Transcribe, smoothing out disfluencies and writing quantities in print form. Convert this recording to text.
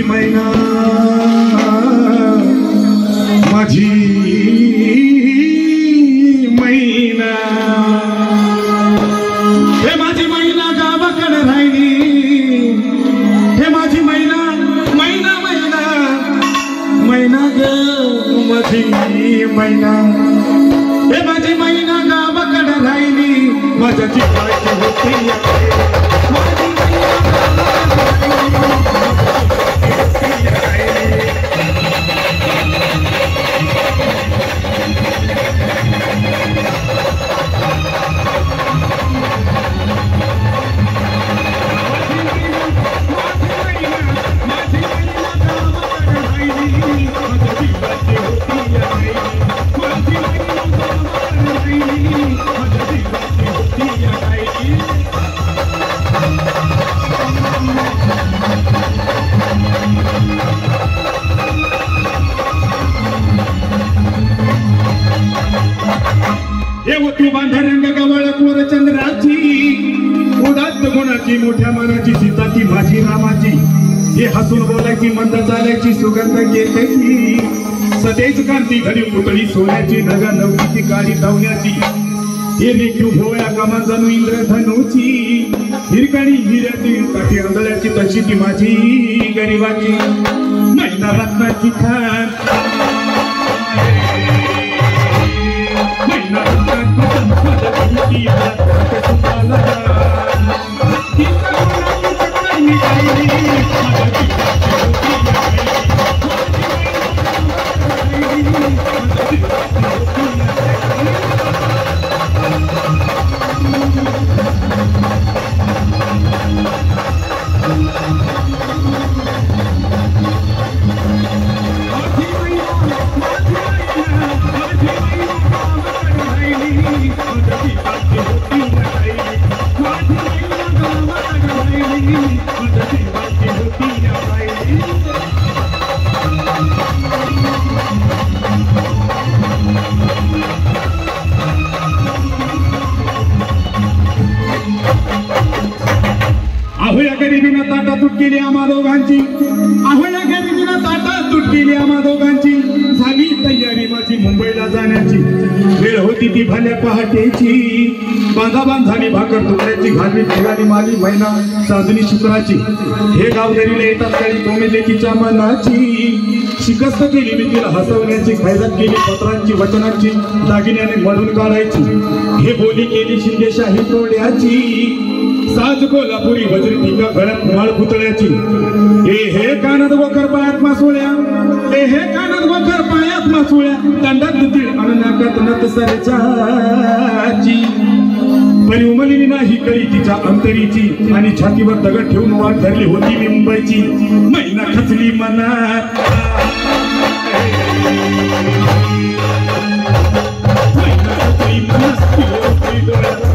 मैना माझी मैना हे माझी मैना गावाकडे राहिली हे माझी मैना मैना मैना मैना ग माझी मैना हे माझी मैना गावाकडे राहिली माझ्या जीवाची होती मोठ्या मनाची सीता ती माझी रामाची हे हसून बोलायची मंद चालायची सुगंध घेतायची सदैच कांती घरी पुतळी सोन्याची नगा नवरीची काळी धावण्याची हे रेखीव भोवळ्या कामा जणू इंद्रधनुची हिरकणी हिऱ्याची काठी आंधळ्याची तशी ती माझी गरिबाची मैना रत्नाची खान मैना रत्नाची ahoya गरिबीनं ताटा तुट केली आम्हा दोघांची ahoya गरिबीनं ताटा तुट केली आम्हा दोघांची झाली तयारी माझी मुंबईला जाण्याची वेळ होती ती भल्या पहाटेची बांधाबांध झाली भाकर तुकड्याची घालवी निघाली माझी मैना चांदणी शुक्राची हे गावदरीला येतात काही तोमे लेकीच्या मनाची शिकस्त केली मी तिला हसवण्याची खैरात केली पत्रांची वचनांची दागिन्याने मळून काढायची हे बोली केली शिंदेशाही तोड्याची साज कोल्हापुरी वज्री टिका गळ्यात माळ पुतळ्याची हे कानात वखर पायात मासोळ्या हे कानात वखर पायात मासोळ्या दंडात तीळ अननाकात नत सरचाची परी उमलली नाही कळी तिच्या अंतरीची आणि छातीवर दगड ठेवून वाट धरली होती मुंबईची मैना खचली मनात मैना खचली मनात